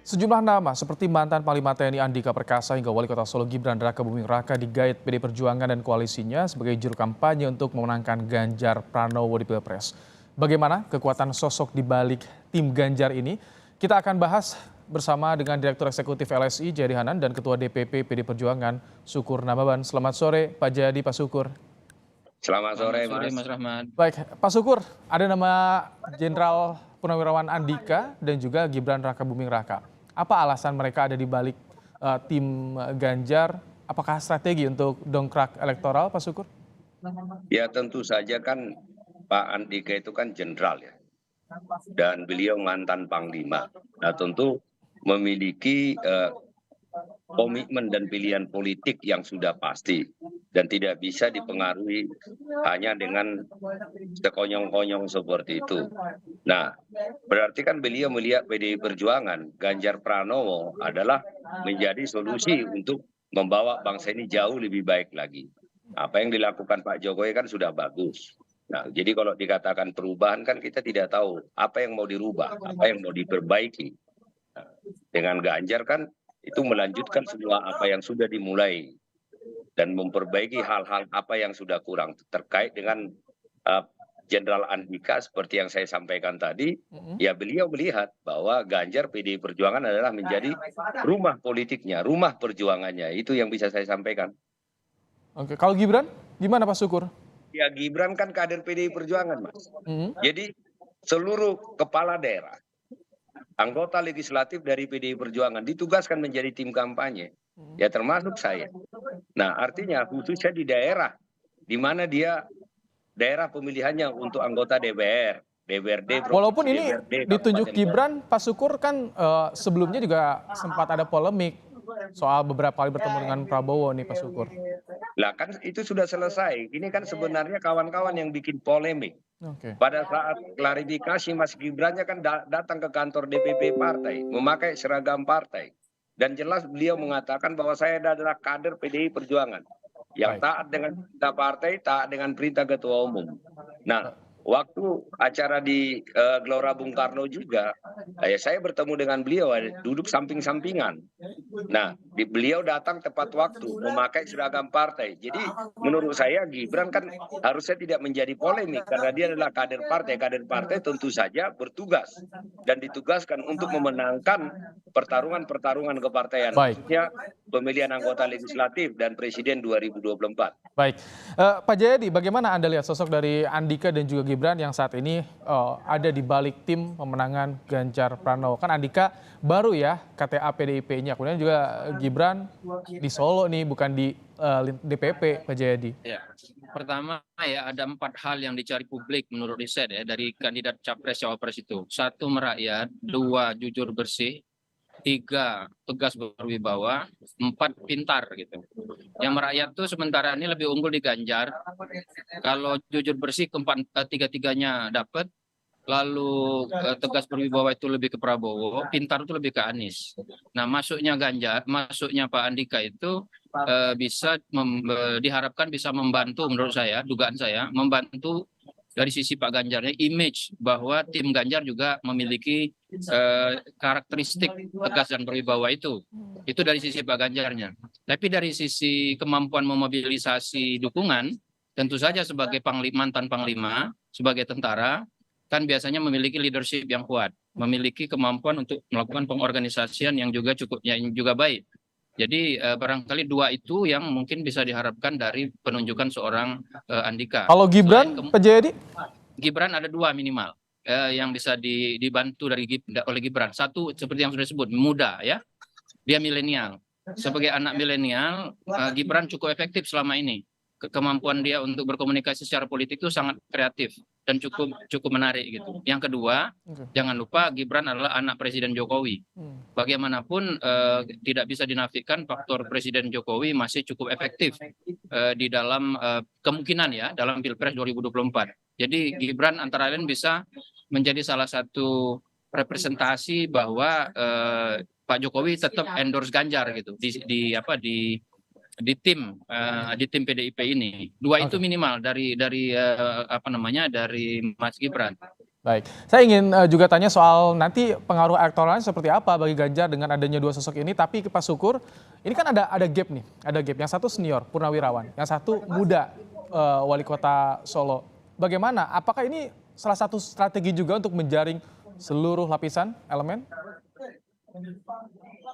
Sejumlah nama seperti mantan Panglima TNI Andika Perkasa hingga Wali Kota Solo Gibran Rakabuming Raka digait PD Perjuangan dan koalisinya sebagai juru kampanye untuk memenangkan Ganjar Pranowo di Pilpres. Bagaimana kekuatan sosok di balik tim Ganjar ini? Kita akan bahas bersama dengan Direktur Eksekutif LSI Jayadi Hanan dan Ketua DPP PD Perjuangan Sukur Nababan. Selamat sore Pak Jayadi, Pak Sukur. Selamat sore, Mas Rahmat. Baik, Pak Sukur, ada nama Jenderal Purnawirawan Andika dan juga Gibran Rakabuming Raka. Apa alasan mereka ada di balik tim Ganjar? Apakah strategi untuk dongkrak elektoral, Pak Sukur? Ya tentu saja kan Pak Andika itu kan jenderal ya. Dan beliau mantan Panglima. Nah tentu memiliki komitmen dan pilihan politik yang sudah pasti. Dan tidak bisa dipengaruhi hanya dengan sekonyong-konyong seperti itu. Nah, berarti kan beliau melihat PDI Perjuangan, Ganjar Pranowo adalah menjadi solusi untuk membawa bangsa ini jauh lebih baik lagi. Apa yang dilakukan Pak Jokowi kan sudah bagus. Nah, jadi kalau dikatakan perubahan kan kita tidak tahu apa yang mau dirubah, apa yang mau diperbaiki. Nah, dengan Ganjar kan itu melanjutkan semua apa yang sudah dimulai dan memperbaiki hal-hal apa yang sudah kurang terkait dengan Jenderal Andika seperti yang saya sampaikan tadi. Ya beliau melihat bahwa Ganjar PDI Perjuangan adalah menjadi rumah politiknya, rumah perjuangannya. Itu yang bisa saya sampaikan. Oke, kalau Gibran gimana Pak Sukur? Ya Gibran kan kader PDI Perjuangan, Mas. Jadi seluruh kepala daerah, anggota legislatif dari PDI Perjuangan ditugaskan menjadi tim kampanye. Ya termasuk saya. Nah artinya khususnya di daerah, di mana dia daerah pemilihannya untuk anggota DPR, DPRD, Walaupun ini DPRD, ditunjuk Gibran, Pak Sukur kan sebelumnya juga sempat ada polemik soal beberapa kali bertemu dengan Prabowo nih Pak Sukur. Lah kan itu sudah selesai. Ini kan sebenarnya kawan-kawan yang bikin polemik. Pada saat klarifikasi Mas Gibrannya kan datang ke kantor DPP partai, memakai seragam partai. Dan jelas beliau mengatakan bahwa saya adalah kader PDI Perjuangan. Yang taat dengan perintah partai, taat dengan perintah ketua umum. Nah, waktu acara di Gelora Bung Karno juga, saya bertemu dengan beliau, duduk samping-sampingan. Nah, beliau datang tepat waktu, memakai seragam partai. Jadi menurut saya Gibran kan harusnya tidak menjadi polemik karena dia adalah kader partai. Kader partai tentu saja bertugas dan ditugaskan untuk memenangkan pertarungan-pertarungan kepartaian. Khususnya pemilihan anggota legislatif dan presiden 2024. Baik, Pak Jayadi, bagaimana Anda lihat sosok dari Andika dan juga Gibran yang saat ini ada di balik tim pemenangan Ganjar Pranowo? Kan Andika baru ya KTA PDIP-nya, kemudian juga Gibran di Solo nih, bukan di DPP, Pak Jayadi. Ya, pertama ya ada 4 hal yang dicari publik menurut riset ya dari kandidat capres cawapres itu. 1 merakyat, 2 jujur bersih, 3 tegas berwibawa, 4 pintar gitu. Yang merakyat tuh sementara ini lebih unggul di Ganjar. Kalau jujur bersih tiga-tiganya dapat. Lalu tegas berwibawa itu lebih ke Prabowo, pintar itu lebih ke Anies. Nah masuknya masuknya Pak Andika itu diharapkan bisa membantu menurut saya, dugaan saya, membantu dari sisi Pak Ganjarnya, image bahwa tim Ganjar juga memiliki karakteristik tegas dan berwibawa itu. Itu dari sisi Pak Ganjarnya. Tapi dari sisi kemampuan memobilisasi dukungan, tentu saja sebagai mantan Panglima, sebagai tentara, kan biasanya memiliki leadership yang kuat, memiliki kemampuan untuk melakukan pengorganisasian yang juga baik. Jadi barangkali 2 itu yang mungkin bisa diharapkan dari penunjukan seorang Andika. Kalau Gibran, Pak Jayadi? Gibran ada 2 minimal yang bisa dibantu oleh Gibran. 1 seperti yang sudah disebut, muda ya, dia milenial. Sebagai anak milenial, Gibran cukup efektif selama ini. Kemampuan dia untuk berkomunikasi secara politik itu sangat kreatif dan cukup menarik gitu. Yang kedua, jangan lupa Gibran adalah anak Presiden Jokowi. Bagaimanapun tidak bisa dinafikan faktor Presiden Jokowi masih cukup efektif di dalam kemungkinan ya dalam Pilpres 2024. Jadi Gibran antara lain bisa menjadi salah satu representasi bahwa Pak Jokowi tetap endorse Ganjar gitu di tim PDIP ini. 2 itu minimal dari Mas Gibran. Baik, saya ingin juga tanya soal nanti pengaruh elektoralnya seperti apa bagi Ganjar dengan adanya dua sosok ini. Tapi Pak Sukur, ini kan ada gap nih, ada gap. Yang satu senior, Purnawirawan, yang satu muda, wali kota Solo. Bagaimana? Apakah ini salah satu strategi juga untuk menjaring seluruh lapisan elemen?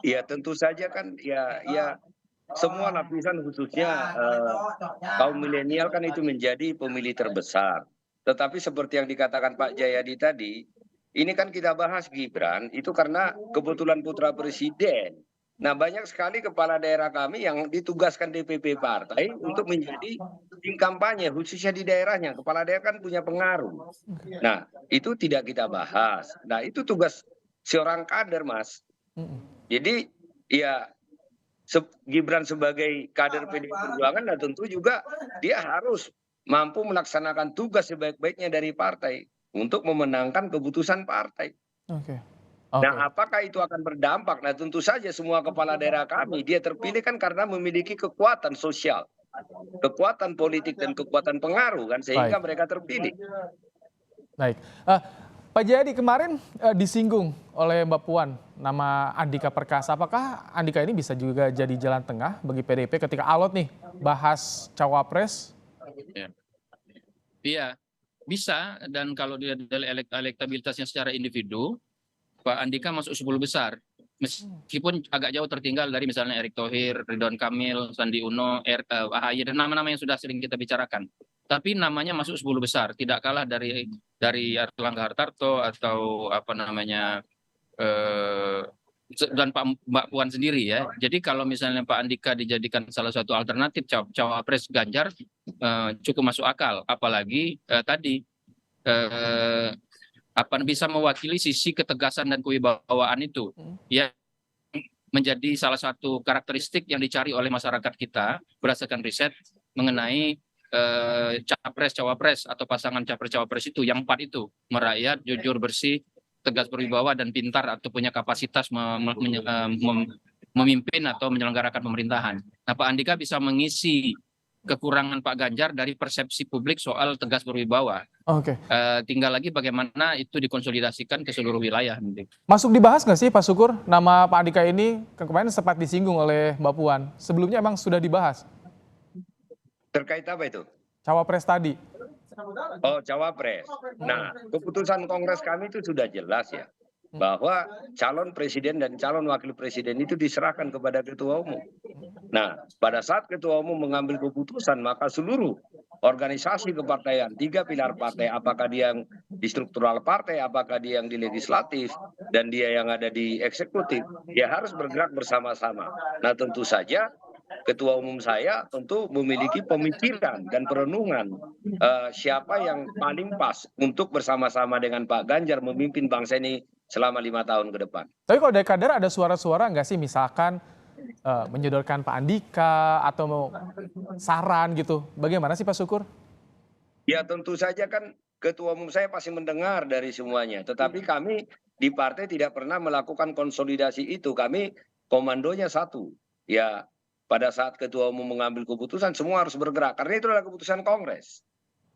Ya tentu saja kan ya semua lapisan khususnya kaum milenial kan itu menjadi pemilih terbesar. Tetapi seperti yang dikatakan Pak Jayadi tadi, ini kan kita bahas Gibran itu karena kebetulan putra presiden. Nah, banyak sekali kepala daerah kami yang ditugaskan DPP partai untuk menjadi tim kampanye, khususnya di daerahnya. Kepala daerah kan punya pengaruh. Nah, itu tidak kita bahas. Nah, itu tugas seorang kader, Mas. Jadi, ya Gibran sebagai kader PDI Perjuangan, nah tentu juga dia harus mampu melaksanakan tugas sebaik-baiknya dari partai untuk memenangkan keputusan partai. Oke. Nah, apakah itu akan berdampak? Nah, tentu saja semua kepala daerah kami dia terpilih kan karena memiliki kekuatan sosial, kekuatan politik dan kekuatan pengaruh kan sehingga Baik. mereka terpilih. Baik. Pak Jayadi kemarin disinggung oleh Mbak Puan nama Andika Perkasa. Apakah Andika ini bisa juga jadi jalan tengah bagi PDIP ketika alot nih bahas cawapres? Iya, bisa. Dan kalau dia elektabilitasnya secara individu, Pak Andika masuk 10 besar. Meskipun agak jauh tertinggal dari misalnya Erick Thohir, Ridwan Kamil, Sandi Uno, AHY, dan nama-nama yang sudah sering kita bicarakan. Tapi namanya masuk 10 besar, tidak kalah dari Erlangga Hartarto atau apa namanya dan Mbak Puan sendiri ya. Jadi kalau misalnya Pak Andika dijadikan salah satu alternatif cawapres Ganjar, cukup masuk akal. Apalagi tadi bisa mewakili sisi ketegasan dan kewibawaan itu ya, menjadi salah satu karakteristik yang dicari oleh masyarakat kita berdasarkan riset mengenai capres cawapres atau pasangan capres cawapres itu, yang 4 itu, merakyat, jujur, bersih, tegas berwibawa, dan pintar atau punya kapasitas memimpin atau menyelenggarakan pemerintahan. Nah, Pak Andika bisa mengisi kekurangan Pak Ganjar dari persepsi publik soal tegas berwibawa. Oke. Tinggal lagi bagaimana itu dikonsolidasikan ke seluruh wilayah. Masuk dibahas nggak sih Pak Sukur nama Pak Andika ini kemarin sempat disinggung oleh Mbak Puan. Sebelumnya emang sudah dibahas? Terkait apa itu? Cawapres tadi. Oh, cawapres. Nah, keputusan Kongres kami itu sudah jelas ya, bahwa calon presiden dan calon wakil presiden itu diserahkan kepada ketua umum. Nah, pada saat ketua umum mengambil keputusan, maka seluruh organisasi kepartaian, 3 pilar partai, apakah dia yang di struktural partai, apakah dia yang di legislatif, dan dia yang ada di eksekutif, dia harus bergerak bersama-sama. Nah, tentu saja ketua umum saya tentu memiliki pemikiran dan perenungan siapa yang paling pas untuk bersama-sama dengan Pak Ganjar memimpin bangsa ini selama 5 tahun ke depan. Tapi kalau dari kader ada suara-suara nggak sih misalkan menyodorkan Pak Andika atau mau saran gitu? Bagaimana sih Pak Sukur? Ya tentu saja kan ketua umum saya pasti mendengar dari semuanya. Tetapi kami di partai tidak pernah melakukan konsolidasi itu. Kami komandonya satu. Ya pada saat ketua umum mengambil keputusan semua harus bergerak. Karena itu adalah keputusan Kongres.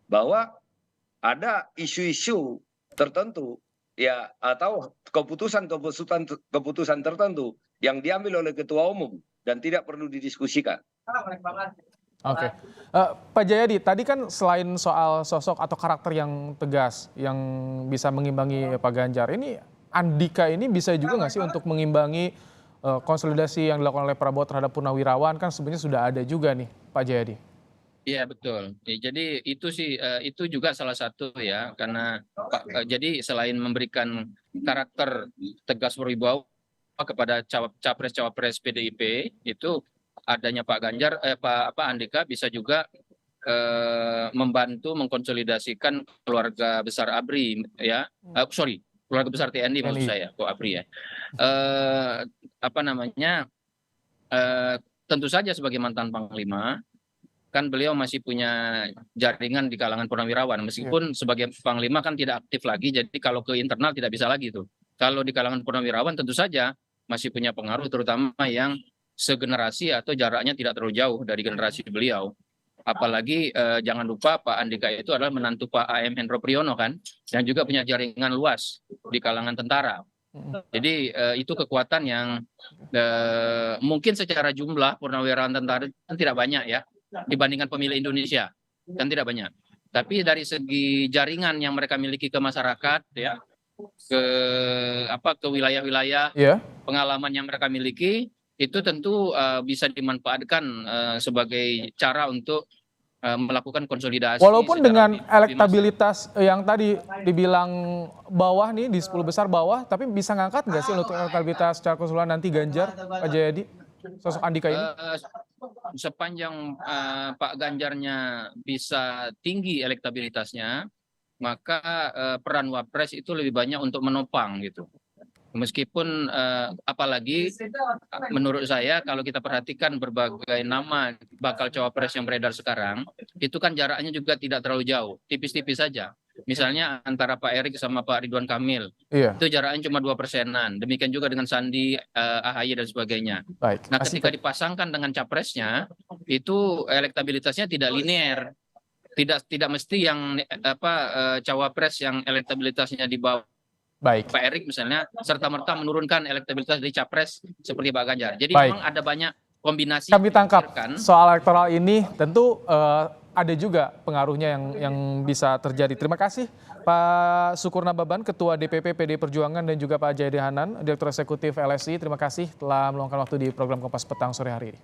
Bahwa ada isu-isu tertentu ya atau keputusan tertentu yang diambil oleh ketua umum dan tidak perlu didiskusikan. Oke. Pak Jayadi, tadi kan selain soal sosok atau karakter yang tegas yang bisa mengimbangi Pak Ganjar, ini Andika ini bisa juga nggak sih untuk mengimbangi konsolidasi yang dilakukan oleh Prabowo terhadap Purnawirawan? Kan sebenarnya sudah ada juga nih Pak Jayadi. Iya betul. Jadi itu sih itu juga salah satu ya, karena jadi selain memberikan karakter tegas berwibawa kepada capres-cawapres PDIP, itu adanya Pak Ganjar Pak Andika bisa juga membantu mengkonsolidasikan keluarga besar ABRI ya. Keluarga besar TNI maksud saya, kok ABRI ya. Tentu saja sebagai mantan Panglima kan beliau masih punya jaringan di kalangan purnawirawan, meskipun sebagai Panglima kan tidak aktif lagi, jadi kalau ke internal tidak bisa lagi tuh. Kalau di kalangan purnawirawan tentu saja masih punya pengaruh, terutama yang segenerasi atau jaraknya tidak terlalu jauh dari generasi beliau. Apalagi jangan lupa Pak Andika itu adalah menantu Pak AM Hendro Priyono kan, yang juga punya jaringan luas di kalangan tentara. Jadi itu kekuatan yang mungkin secara jumlah purnawirawan tentara itu tidak banyak ya dibandingkan pemilih Indonesia, kan tidak banyak. Tapi dari segi jaringan yang mereka miliki ke masyarakat ya, ke wilayah-wilayah, Iya. pengalaman yang mereka miliki itu tentu bisa dimanfaatkan sebagai cara untuk melakukan konsolidasi. Walaupun dengan lebih elektabilitas yang tadi dibilang bawah nih, di 10 besar bawah, tapi bisa ngangkat nggak sih untuk elektabilitas secara keseluruhan nanti Ganjar, Pak Jayadi, sosok Andika ini? Sepanjang Pak Ganjarnya bisa tinggi elektabilitasnya, maka peran Wapres itu lebih banyak untuk menopang gitu. Meskipun apalagi menurut saya kalau kita perhatikan berbagai nama bakal cawapres yang beredar sekarang, itu kan jaraknya juga tidak terlalu jauh, tipis-tipis saja. Misalnya antara Pak Erik sama Pak Ridwan Kamil, Iya. itu jaraknya cuma 2%-an. Demikian juga dengan Sandi, AHY dan sebagainya. Baik. Nah, ketika dipasangkan dengan capresnya, itu elektabilitasnya tidak linear. Tidak mesti yang cawapres yang elektabilitasnya di bawah Baik. Pak Erik misalnya serta-merta menurunkan elektabilitas dari capres seperti Pak Ganjar. Jadi Baik. memang ada banyak kombinasi Kami yang tangkap dipikirkan. soal elektoral ini tentu ada juga pengaruhnya yang bisa terjadi. Terima kasih Pak Sukurna Baban, Ketua DPP PD Perjuangan, dan juga Pak Jayadi Hanan, Direktur Eksekutif LSI. Terima kasih telah meluangkan waktu di program Kompas Petang sore hari ini.